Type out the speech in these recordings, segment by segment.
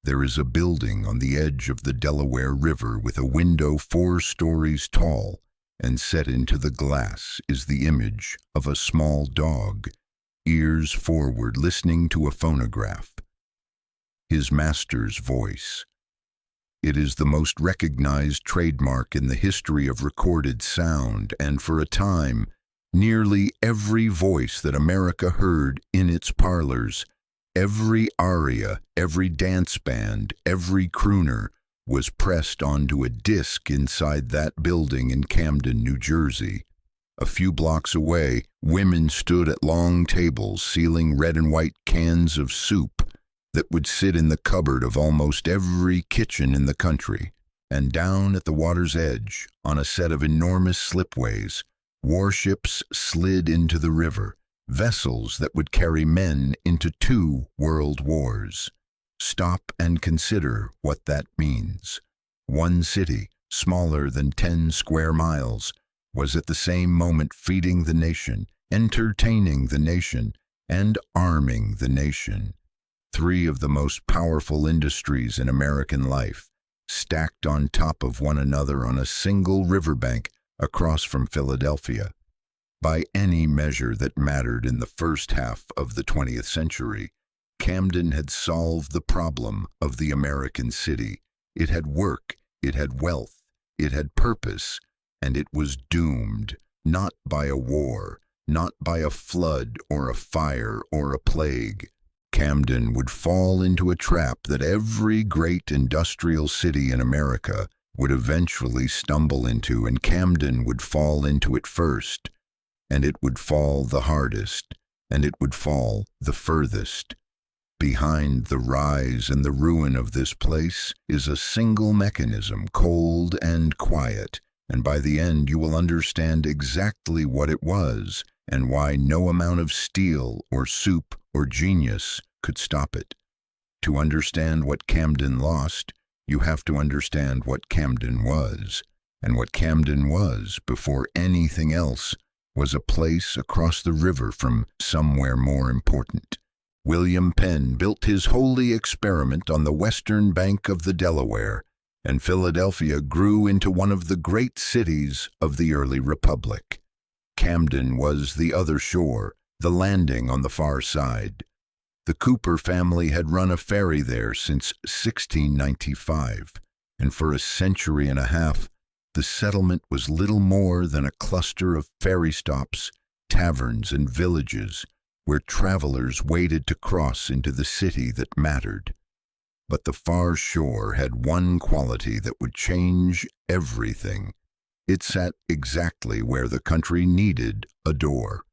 There is a building on the edge of the Delaware River with a window 4 stories tall, and set into the glass is the image of a small dog, ears forward, listening to a phonograph. His master's voice. It is the most recognized trademark in the history of recorded sound, and for a time, nearly every voice that America heard in its parlors, every aria, every dance band, every crooner was pressed onto a disc inside that building in Camden, New Jersey. A few blocks away, women stood at long tables sealing red and white cans of soup that would sit in the cupboard of almost every kitchen in the country. And down at the water's edge, on a set of enormous slipways, warships slid into the river, vessels that would carry men into 2 world wars. Stop and consider what that means. One city, smaller than 10 square miles, was at the same moment feeding the nation, entertaining the nation, and arming the nation. 3 of the most powerful industries in American life, stacked on top of one another on a single riverbank across from Philadelphia. By any measure that mattered in the first half of the 20th century, Camden had solved the problem of the American city. It had work, it had wealth, it had purpose, and it was doomed, not by a war, not by a flood or a fire or a plague. Camden would fall into a trap that every great industrial city in America would eventually stumble into, and Camden would fall into it first, and it would fall the hardest, and it would fall the furthest. Behind the rise and the ruin of this place is a single mechanism, cold and quiet, and by the end you will understand exactly what it was and why no amount of steel or soup or genius could stop it. To understand what Camden lost, you have to understand what Camden was, and what Camden was before anything else was a place across the river from somewhere more important. William Penn built his holy experiment on the western bank of the Delaware, and Philadelphia grew into one of the great cities of the early republic. Camden was the other shore, the landing on the far side. The Cooper family had run a ferry there since 1695, and for a century and a half, the settlement was little more than a cluster of ferry stops, taverns, and villages where travelers waited to cross into the city that mattered. But the far shore had one quality that would change everything. It sat exactly where the country needed a door.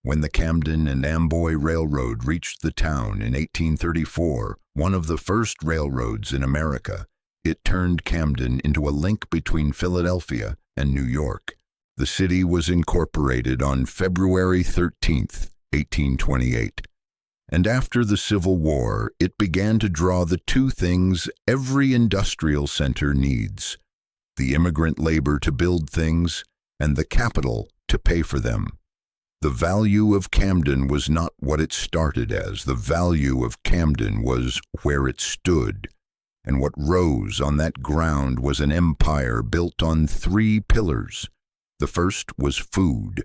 When the Camden and Amboy Railroad reached the town in 1834, one of the first railroads in America, it turned Camden into a link between Philadelphia and New York. The city was incorporated on February 13th, 1828. And after the Civil War, it began to draw the 2 things every industrial center needs: the immigrant labor to build things and the capital to pay for them. The value of Camden was not what it started as. The value of Camden was where it stood. And what rose on that ground was an empire built on 3 pillars. The first was food.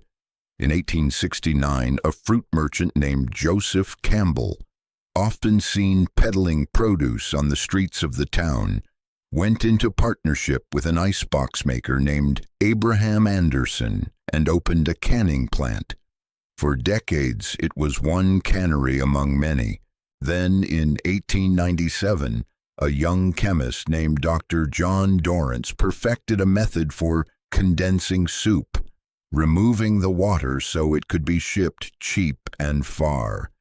In 1869, a fruit merchant named Joseph Campbell, often seen peddling produce on the streets of the town, went into partnership with an icebox maker named Abraham Anderson and opened a canning plant. For decades, it was one cannery among many. Then, in 1897, a young chemist named Dr. John Dorrance perfected a method for condensing soup, removing the water so it could be shipped cheap and far.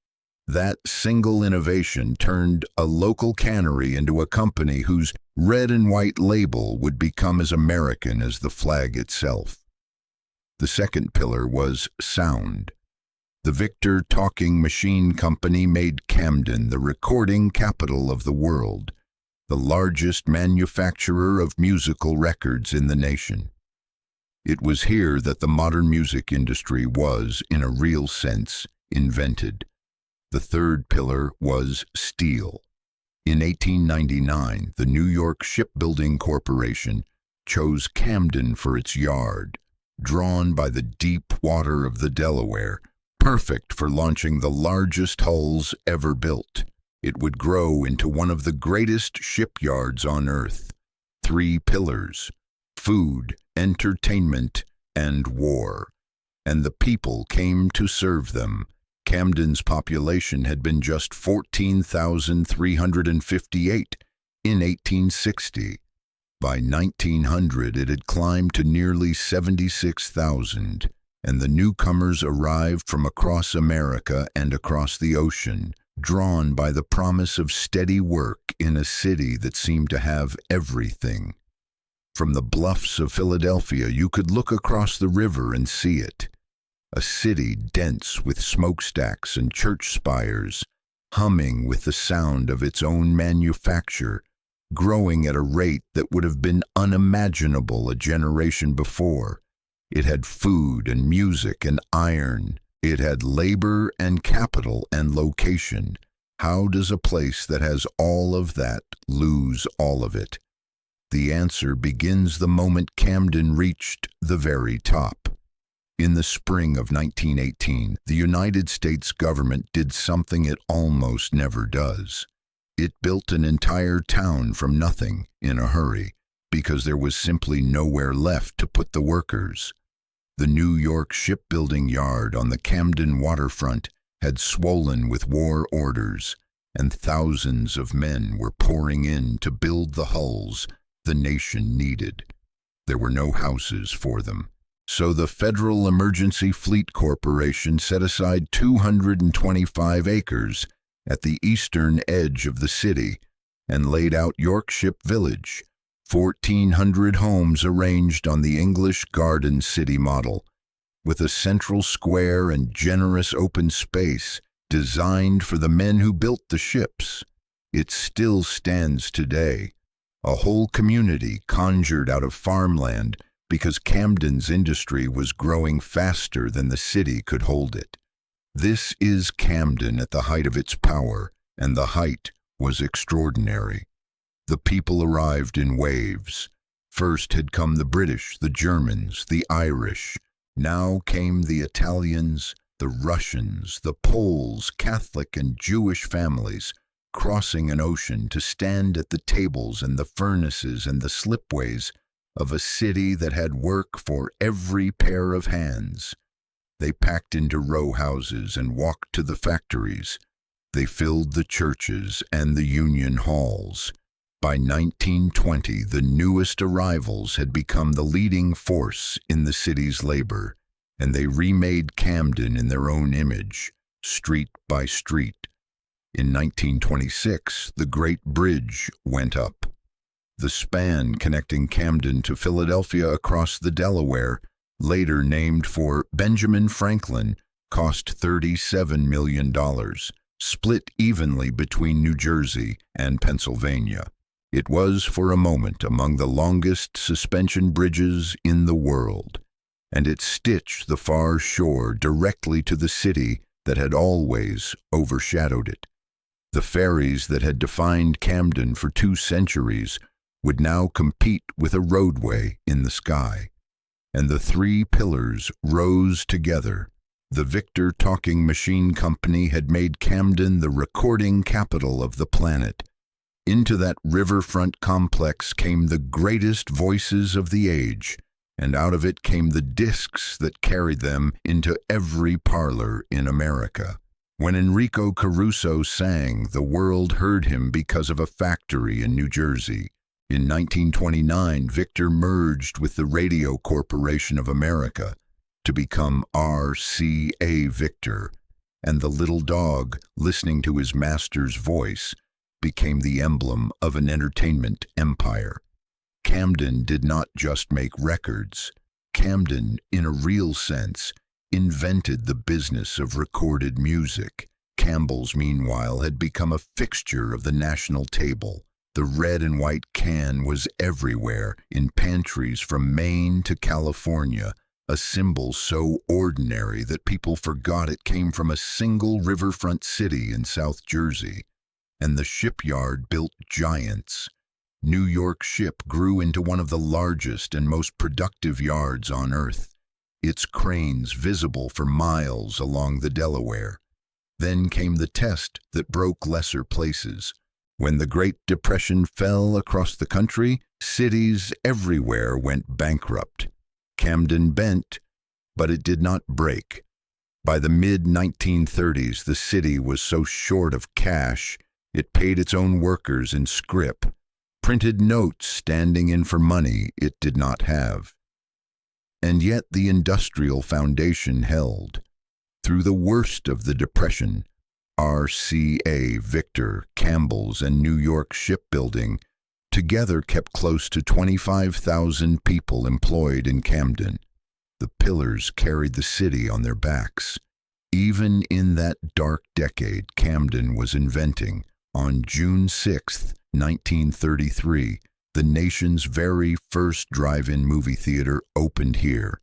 That single innovation turned a local cannery into a company whose red and white label would become as American as the flag itself. The second pillar was sound. The Victor Talking Machine Company made Camden the recording capital of the world, the largest manufacturer of musical records in the nation. It was here that the modern music industry was, in a real sense, invented. The third pillar was steel. In 1899, the New York Shipbuilding Corporation chose Camden for its yard, drawn by the deep water of the Delaware, perfect for launching the largest hulls ever built. It would grow into one of the greatest shipyards on earth. 3 pillars: food, entertainment, and war. And the people came to serve them. Camden's population had been just 14,358 in 1860. By 1900, it had climbed to nearly 76,000, and the newcomers arrived from across America and across the ocean, drawn by the promise of steady work in a city that seemed to have everything. From the bluffs of Philadelphia, you could look across the river and see it. A city dense with smokestacks and church spires, humming with the sound of its own manufacture, growing at a rate that would have been unimaginable a generation before. It had food and music and iron. It had labor and capital and location. How does a place that has all of that lose all of it? The answer begins the moment Camden reached the very top. In the spring of 1918, the United States government did something it almost never does. It built an entire town from nothing in a hurry, because there was simply nowhere left to put the workers. The New York shipbuilding yard on the Camden waterfront had swollen with war orders, and thousands of men were pouring in to build the hulls the nation needed. There were no houses for them. So the Federal Emergency Fleet Corporation set aside 225 acres at the eastern edge of the city and laid out York Ship Village, 1,400 homes arranged on the English Garden City model, with a central square and generous open space designed for the men who built the ships. It still stands today, a whole community conjured out of farmland because Camden's industry was growing faster than the city could hold it. This is Camden at the height of its power, and the height was extraordinary. The people arrived in waves. First had come the British, the Germans, the Irish. Now came the Italians, the Russians, the Poles, Catholic and Jewish families, crossing an ocean to stand at the tables and the furnaces and the slipways of a city that had work for every pair of hands. They packed into row houses and walked to the factories. They filled the churches and the union halls. By 1920, the newest arrivals had become the leading force in the city's labor, and they remade Camden in their own image, street by street. In 1926, the Great Bridge went up. The span connecting Camden to Philadelphia across the Delaware, later named for Benjamin Franklin, cost $37 million, split evenly between New Jersey and Pennsylvania. It was for a moment among the longest suspension bridges in the world, and it stitched the far shore directly to the city that had always overshadowed it. The ferries that had defined Camden for 2 centuries would now compete with a roadway in the sky. And the 3 pillars rose together. The Victor Talking Machine Company had made Camden the recording capital of the planet. Into that riverfront complex came the greatest voices of the age, and out of it came the discs that carried them into every parlor in America. When Enrico Caruso sang, the world heard him because of a factory in New Jersey. In 1929, Victor merged with the Radio Corporation of America to become RCA Victor, and the little dog, listening to his master's voice, became the emblem of an entertainment empire. Camden did not just make records. Camden, in a real sense, invented the business of recorded music. Campbell's, meanwhile, had become a fixture of the national table. The red and white can was everywhere, in pantries from Maine to California, a symbol so ordinary that people forgot it came from a single riverfront city in South Jersey. and the shipyard built giants. New York Ship grew into one of the largest and most productive yards on Earth, its cranes visible for miles along the Delaware. Then came the test that broke lesser places. When the Great Depression fell across the country, cities everywhere went bankrupt. Camden bent, but it did not break. By the mid-1930s, the city was so short of cash, it paid its own workers in scrip, printed notes standing in for money it did not have. And yet the industrial foundation held. Through the worst of the Depression, RCA Victor, Campbell's, and New York Shipbuilding together kept close to 25,000 people employed in Camden. The pillars carried the city on their backs. Even in that dark decade, Camden was inventing. On June 6, 1933, the nation's very first drive-in movie theater opened here.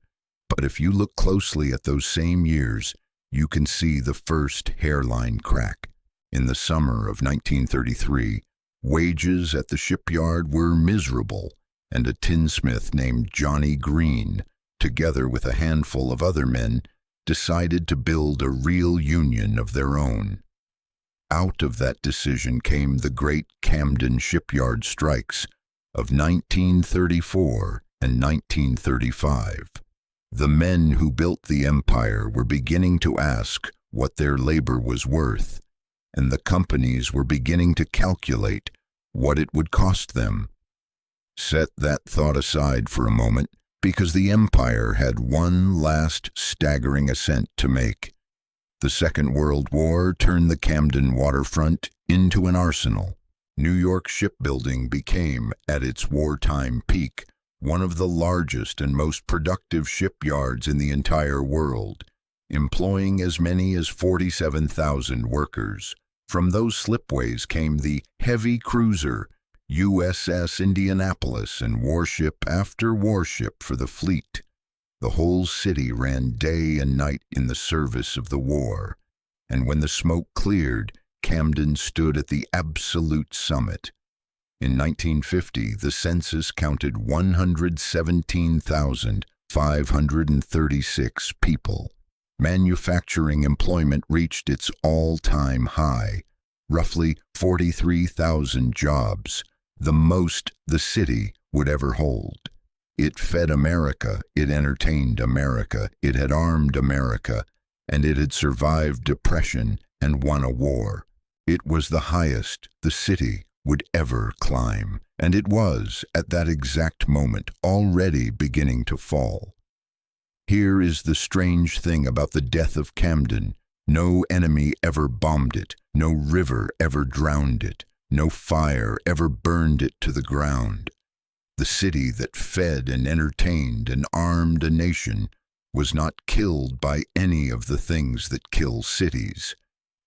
But if you look closely at those same years, you can see the first hairline crack. In the summer of 1933, wages at the shipyard were miserable, and a tinsmith named Johnny Green, together with a handful of other men, decided to build a real union of their own. Out of that decision came the great Camden shipyard strikes of 1934 and 1935. The men who built the empire were beginning to ask what their labor was worth, and the companies were beginning to calculate what it would cost them. Set that thought aside for a moment, because the empire had one last staggering ascent to make. The Second World War turned the Camden waterfront into an arsenal. New York shipbuilding became, at its wartime peak, one of the largest and most productive shipyards in the entire world, employing as many as 47,000 workers. From those slipways came the heavy cruiser USS Indianapolis and warship after warship for the fleet. The whole city ran day and night in the service of the war, and when the smoke cleared, Camden stood at the absolute summit. In 1950, the census counted 117,536 people. Manufacturing employment reached its all-time high, roughly 43,000 jobs, the most the city would ever hold. It fed America, it entertained America, it had armed America, and it had survived depression and won a war. It was the highest the city would ever climb, and it was, at that exact moment, already beginning to fall. Here is the strange thing about the death of Camden. No enemy ever bombed it, no river ever drowned it, no fire ever burned it to the ground. The city that fed and entertained and armed a nation was not killed by any of the things that kill cities.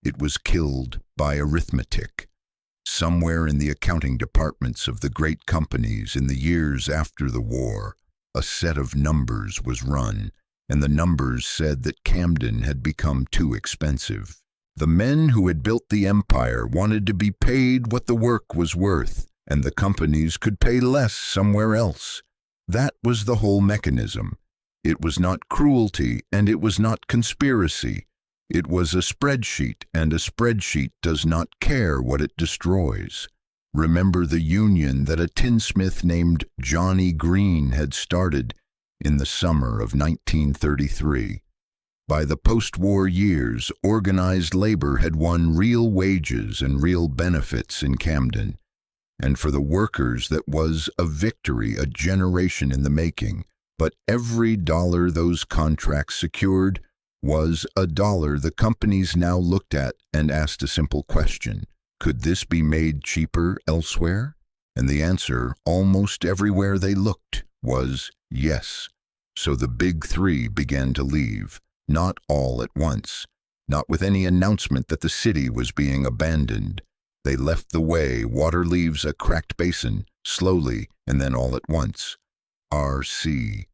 It was killed by arithmetic. Somewhere in the accounting departments of the great companies in the years after the war, a set of numbers was run, and the numbers said that Camden had become too expensive. The men who had built the empire wanted to be paid what the work was worth, and the companies could pay less somewhere else. That was the whole mechanism. It was not cruelty, and it was not conspiracy. It was a spreadsheet, and a spreadsheet does not care what it destroys. Remember the union that a tinsmith named Johnny Green had started in the summer of 1933. By the post-war years, organized labor had won real wages and real benefits in Camden. And for the workers that was a victory, a generation in the making. But every dollar those contracts secured was a dollar the companies now looked at and asked a simple question. Could this be made cheaper elsewhere? And the answer, almost everywhere they looked, was yes. So the big three began to leave, not all at once, not with any announcement that the city was being abandoned. They left the way water leaves a cracked basin, slowly and then all at once. RCA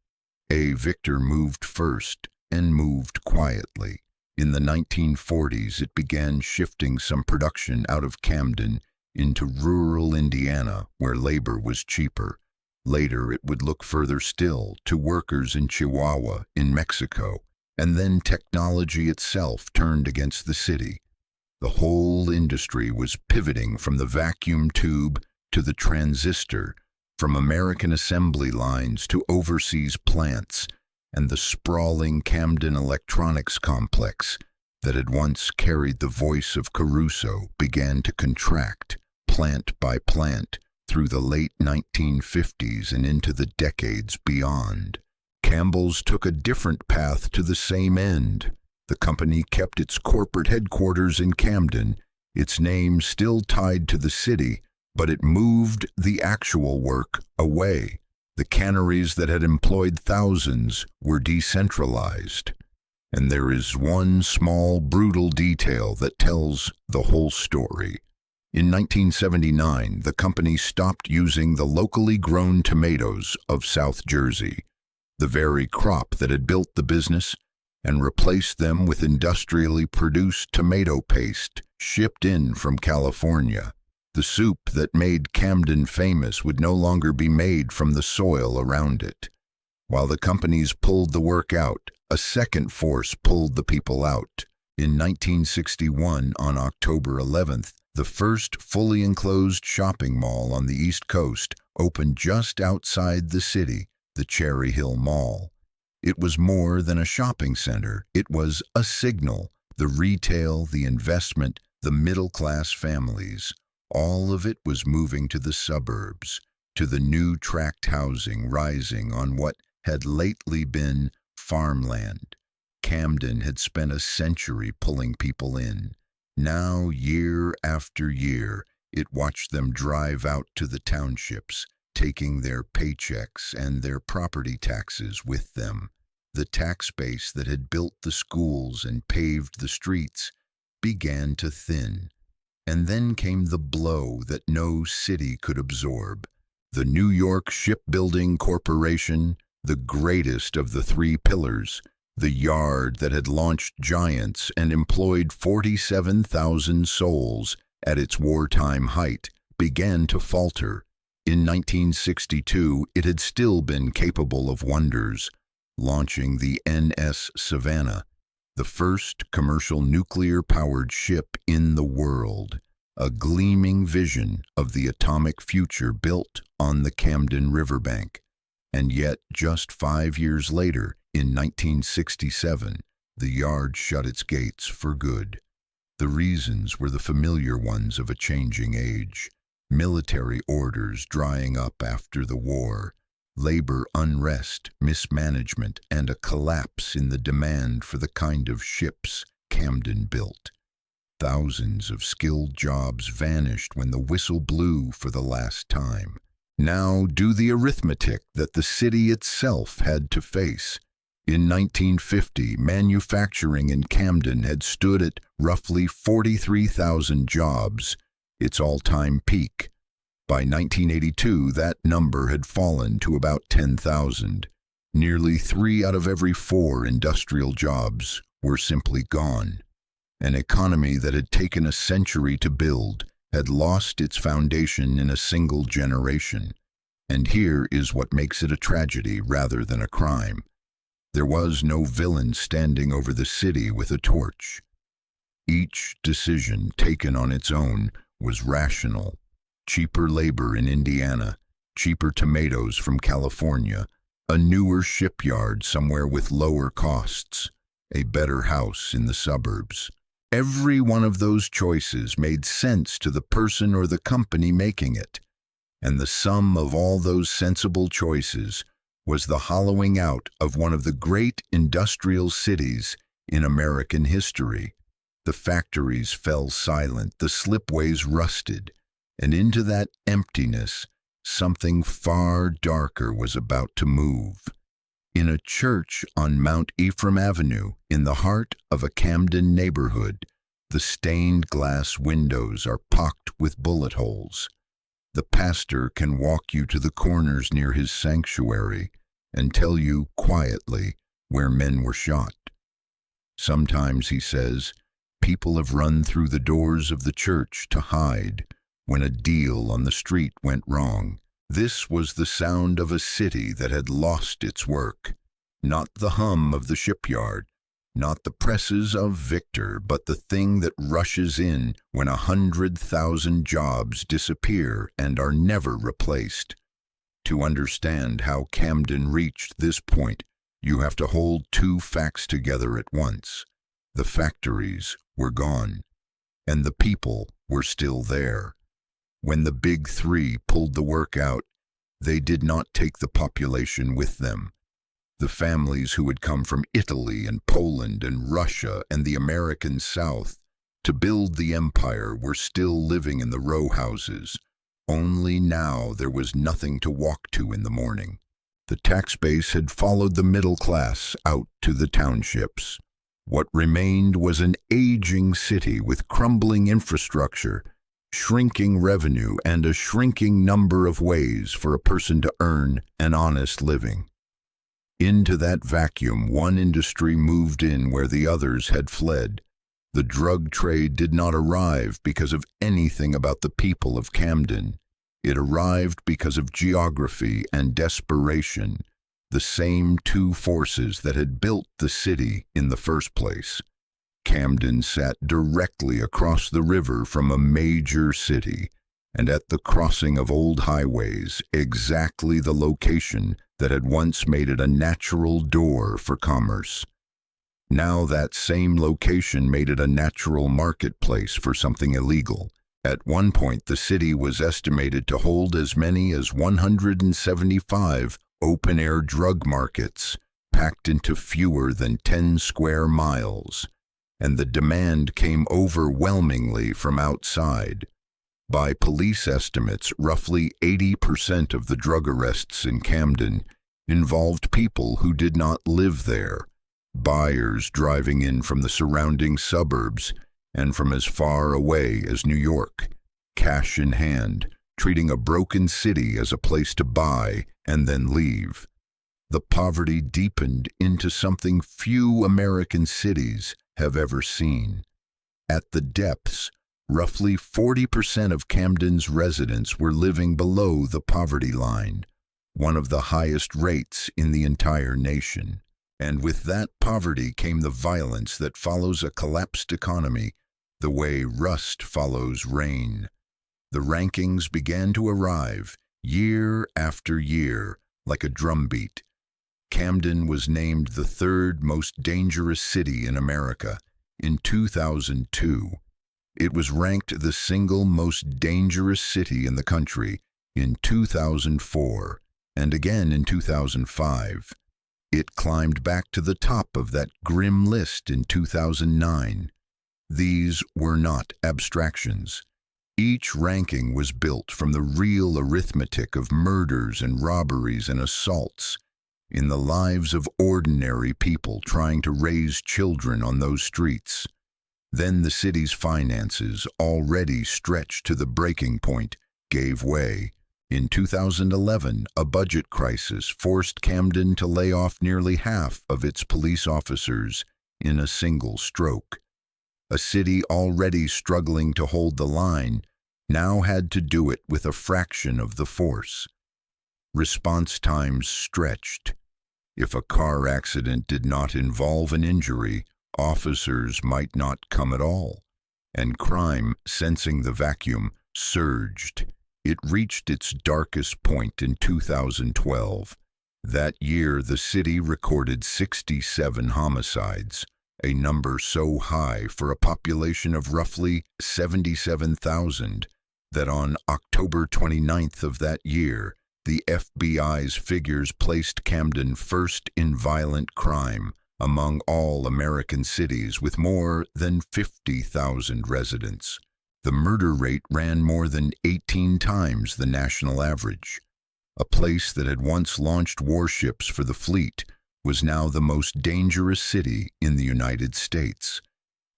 Victor moved first and moved quietly. In the 1940s, it began shifting some production out of Camden into rural Indiana, where labor was cheaper. Later, it would look further still to workers in Chihuahua, in Mexico, and then technology itself turned against the city. The whole industry was pivoting from the vacuum tube to the transistor, from American assembly lines to overseas plants, and the sprawling Camden electronics complex that had once carried the voice of Caruso began to contract, plant by plant, through the late 1950s and into the decades beyond. Campbell's took a different path to the same end. The company kept its corporate headquarters in Camden, its name still tied to the city, but it moved the actual work away. The canneries that had employed thousands were decentralized. And there is one small, brutal detail that tells the whole story. In 1979, the company stopped using the locally grown tomatoes of South Jersey, the very crop that had built the business, and replaced them with industrially produced tomato paste shipped in from California. The soup that made Camden famous would no longer be made from the soil around it. While the companies pulled the work out, a second force pulled the people out. In 1961, on October 11th, the first fully enclosed shopping mall on the East Coast opened just outside the city, the Cherry Hill Mall. It was more than a shopping center. It was a signal. The retail, the investment, the middle-class families, all of it was moving to the suburbs, to the new tract housing rising on what had lately been farmland. Camden had spent a century pulling people in. Now, year after year, it watched them drive out to the townships, taking their paychecks and their property taxes with them. The tax base that had built the schools and paved the streets began to thin. And then came the blow that no city could absorb. The New York Shipbuilding Corporation, the greatest of the three pillars, the yard that had launched giants and employed 47,000 souls at its wartime height, began to falter. In 1962, it had still been capable of wonders, launching the NS Savannah, the first commercial nuclear-powered ship in the world, a gleaming vision of the atomic future built on the Camden riverbank. And yet, just 5 years later, in 1967, the yard shut its gates for good. The reasons were the familiar ones of a changing age: military orders drying up after the war, labor unrest, mismanagement, and a collapse in the demand for the kind of ships Camden built. Thousands of skilled jobs vanished when the whistle blew for the last time. Now do the arithmetic that the city itself had to face. In 1950, manufacturing in Camden had stood at roughly 43,000 jobs, its all-time peak. By 1982, that number had fallen to about 10,000. Nearly 3 out of every 4 industrial jobs were simply gone. An economy that had taken a century to build had lost its foundation in a single generation. And here is what makes it a tragedy rather than a crime. There was no villain standing over the city with a torch. Each decision taken on its own was rational. Cheaper labor in Indiana, cheaper tomatoes from California, a newer shipyard somewhere with lower costs, a better house in the suburbs. Every one of those choices made sense to the person or the company making it, and the sum of all those sensible choices was the hollowing out of one of the great industrial cities in American history. The factories fell silent, the slipways rusted, and into that emptiness, something far darker was about to move. In a church on Mount Ephraim Avenue, in the heart of a Camden neighborhood, the stained glass windows are pocked with bullet holes. The pastor can walk you to the corners near his sanctuary and tell you quietly where men were shot. Sometimes, he says, people have run through the doors of the church to hide when a deal on the street went wrong. This was the sound of a city that had lost its work. Not the hum of the shipyard, not the presses of Victor, but the thing that rushes in when 100,000 jobs disappear and are never replaced. To understand how Camden reached this point, you have to hold two facts together at once. The factories were gone, and the people were still there. When the big three pulled the work out, they did not take the population with them. The families who had come from Italy and Poland and Russia and the American South to build the empire were still living in the row houses. Only now there was nothing to walk to in the morning. The tax base had followed the middle class out to the townships. What remained was an aging city with crumbling infrastructure, shrinking revenue, and a shrinking number of ways for a person to earn an honest living. Into that vacuum, one industry moved in where the others had fled. The drug trade did not arrive because of anything about the people of Camden. It arrived because of geography and desperation, the same two forces that had built the city in the first place. Camden sat directly across the river from a major city, and at the crossing of old highways, exactly the location that had once made it a natural door for commerce. Now that same location made it a natural marketplace for something illegal. At one point, the city was estimated to hold as many as 175 open-air drug markets, packed into fewer than 10 square miles, and the demand came overwhelmingly from outside. By police estimates, roughly 80% of the drug arrests in Camden involved people who did not live there, buyers driving in from the surrounding suburbs and from as far away as New York, cash in hand, treating a broken city as a place to buy and then leave. The poverty deepened into something few American cities have ever seen. At the depths, roughly 40% of Camden's residents were living below the poverty line, one of the highest rates in the entire nation. And with that poverty came the violence that follows a collapsed economy, the way rust follows rain. The rankings began to arrive, year after year, like a drumbeat. Camden was named the third most dangerous city in America in 2002. It was ranked the single most dangerous city in the country in 2004, and again in 2005. It climbed back to the top of that grim list in 2009. These were not abstractions. Each ranking was built from the real arithmetic of murders and robberies and assaults in the lives of ordinary people trying to raise children on those streets. Then the city's finances, already stretched to the breaking point, gave way. In 2011, a budget crisis forced Camden to lay off nearly half of its police officers in a single stroke. A city already struggling to hold the line now had to do it with a fraction of the force. Response times stretched. If a car accident did not involve an injury, officers might not come at all, and crime, sensing the vacuum, surged. It reached its darkest point in 2012. That year, the city recorded 67 homicides, a number so high for a population of roughly 77,000 that on October 29th of that year, the FBI's figures placed Camden first in violent crime among all American cities with more than 50,000 residents. The murder rate ran more than 18 times the national average. A place that had once launched warships for the fleet was now the most dangerous city in the United States.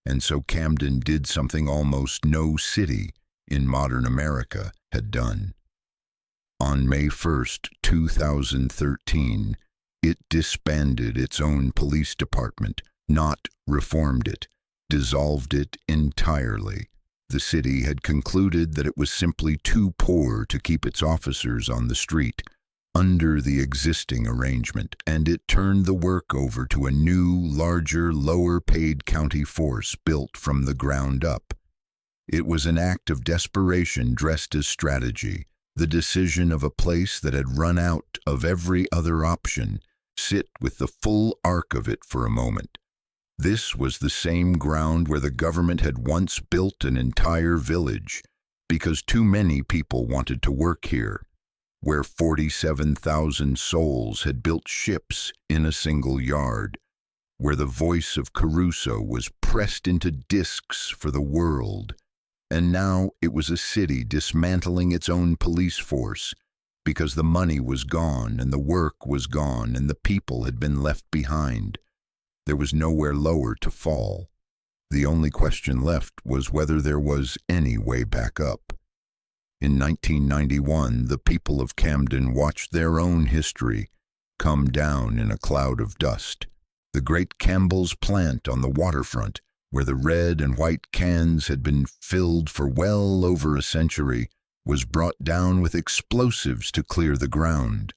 And so Camden did something almost no city in modern America had done. On May 1st, 2013, it disbanded its own police department, not reformed it, dissolved it entirely. The city had concluded that it was simply too poor to keep its officers on the street under the existing arrangement, and it turned the work over to a new, larger, lower-paid county force built from the ground up. It was an act of desperation dressed as strategy, the decision of a place that had run out of every other option, sit with the full arc of it for a moment. This was the same ground where the government had once built an entire village, because too many people wanted to work here, where 47,000 souls had built ships in a single yard, where the voice of Caruso was pressed into discs for the world. And now it was a city dismantling its own police force, because the money was gone and the work was gone and the people had been left behind. There was nowhere lower to fall. The only question left was whether there was any way back up. In 1991, the people of Camden watched their own history come down in a cloud of dust. The great Campbell's plant on the waterfront, where the red and white cans had been filled for well over a century, was brought down with explosives to clear the ground.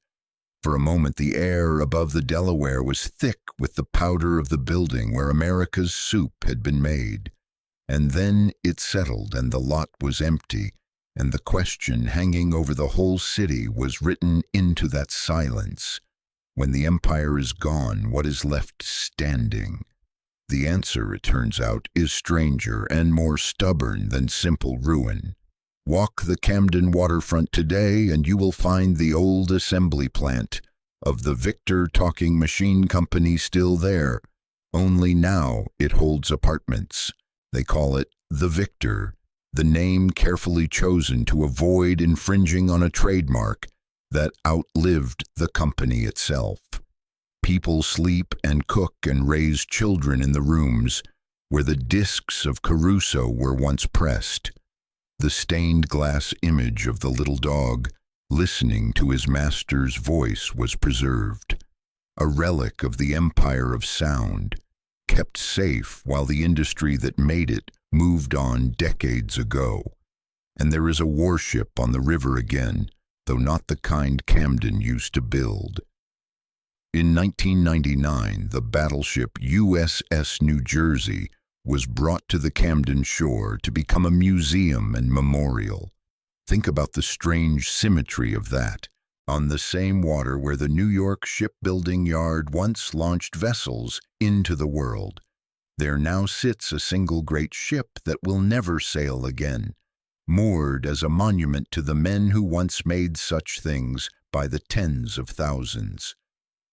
For a moment, the air above the Delaware was thick with the powder of the building where America's soup had been made. And then it settled and the lot was empty, and the question hanging over the whole city was written into that silence. When the empire is gone, what is left standing? The answer, it turns out, is stranger and more stubborn than simple ruin. Walk the Camden waterfront today and you will find the old assembly plant of the Victor Talking Machine Company still there, only now it holds apartments. They call it the Victor, the name carefully chosen to avoid infringing on a trademark that outlived the company itself. People sleep and cook and raise children in the rooms where the discs of Caruso were once pressed. The stained glass image of the little dog listening to his master's voice was preserved, a relic of the empire of sound, kept safe while the industry that made it moved on decades ago. And there is a warship on the river again, though not the kind Camden used to build. In 1999, the battleship USS New Jersey was brought to the Camden shore to become a museum and memorial. Think about the strange symmetry of that. On the same water where the New York shipbuilding yard once launched vessels into the world, there now sits a single great ship that will never sail again, moored as a monument to the men who once made such things by the tens of thousands.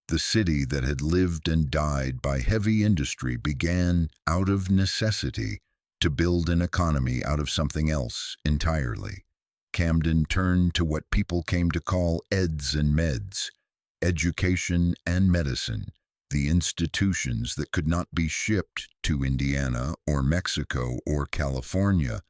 The city that had lived and died by heavy industry began, out of necessity, to build an economy out of something else entirely. Camden turned to what people came to call eds and meds, education and medicine, the institutions that could not be shipped to Indiana or Mexico or California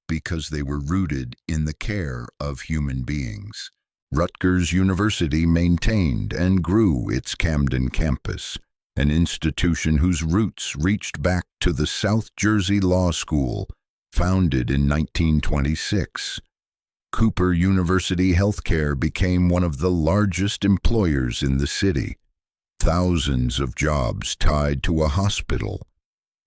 because they were rooted in the care of human beings. Rutgers University maintained and grew its Camden campus, an institution whose roots reached back to the South Jersey Law School, founded in 1926. Cooper University Healthcare became one of the largest employers in the city. Thousands of jobs tied to a hospital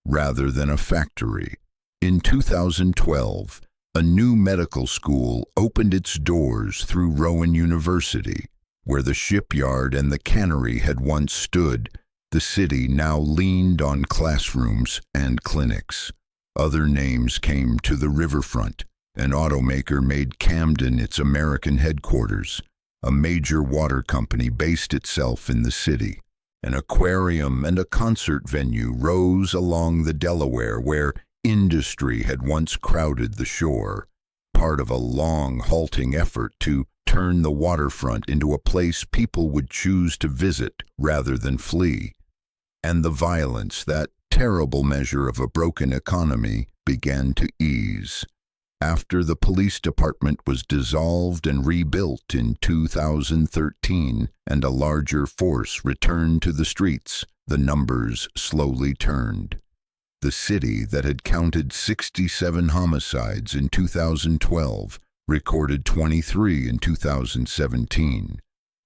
rather than a factory. In 2012, a new medical school opened its doors through Rowan University, where the shipyard and the cannery had once stood. The city now leaned on classrooms and clinics. Other names came to the riverfront. An automaker made Camden its American headquarters. A major water company based itself in the city. An aquarium and a concert venue rose along the Delaware where industry had once crowded the shore, part of a long, halting effort to turn the waterfront into a place people would choose to visit rather than flee. And the violence, that terrible measure of a broken economy, began to ease. After the police department was dissolved and rebuilt in 2013 and a larger force returned to the streets, the numbers slowly turned. The city that had counted 67 homicides in 2012 recorded 23 in 2017,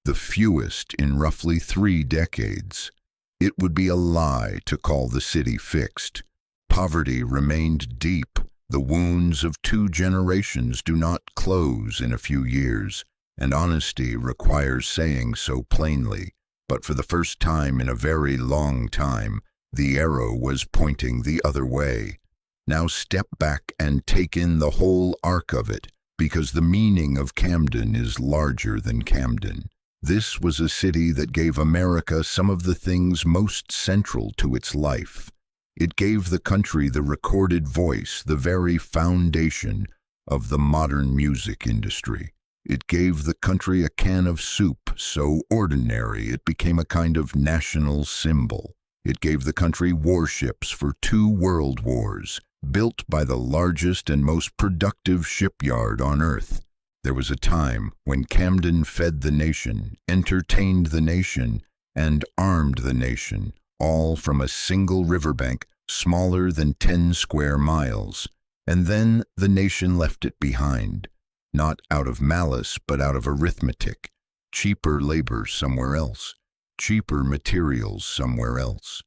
the fewest in roughly 3 decades. It would be a lie to call the city fixed. Poverty remained deep. The wounds of 2 generations do not close in a few years, and honesty requires saying so plainly. But for the first time in a very long time, the arrow was pointing the other way. Now step back and take in the whole arc of it, because the meaning of Camden is larger than Camden. This was a city that gave America some of the things most central to its life. It gave the country the recorded voice, the very foundation of the modern music industry. It gave the country a can of soup so ordinary it became a kind of national symbol. It gave the country warships for 2 world wars, built by the largest and most productive shipyard on earth. There was a time when Camden fed the nation, entertained the nation, and armed the nation, all from a single riverbank smaller than 10 square miles. And then the nation left it behind, not out of malice but out of arithmetic. Cheaper labor somewhere else, cheaper materials somewhere else,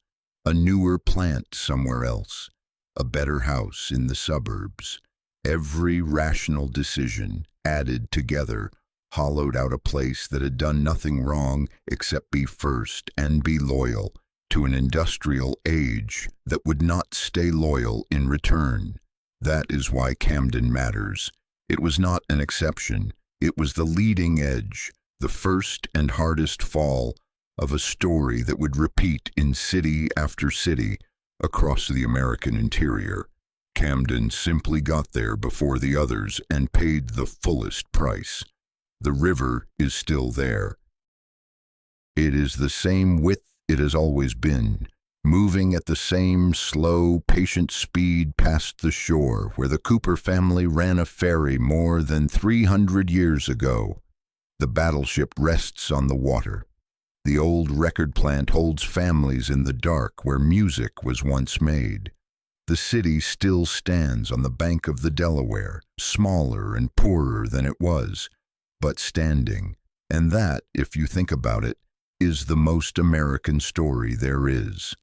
a newer plant somewhere else, a better house in the suburbs. Every rational decision, added together, hollowed out a place that had done nothing wrong except be first and be loyal to an industrial age that would not stay loyal in return. That is why Camden matters. It was not an exception. It was the leading edge, the first and hardest fall of a story that would repeat in city after city across the American interior. Camden simply got there before the others and paid the fullest price. The river is still there. It is the same width it has always been, moving at the same slow, patient speed past the shore where the Cooper family ran a ferry more than 300 years ago. The battleship rests on the water. The old record plant holds families in the dark where music was once made. The city still stands on the bank of the Delaware, smaller and poorer than it was, but standing. And that, if you think about it, is the most American story there is.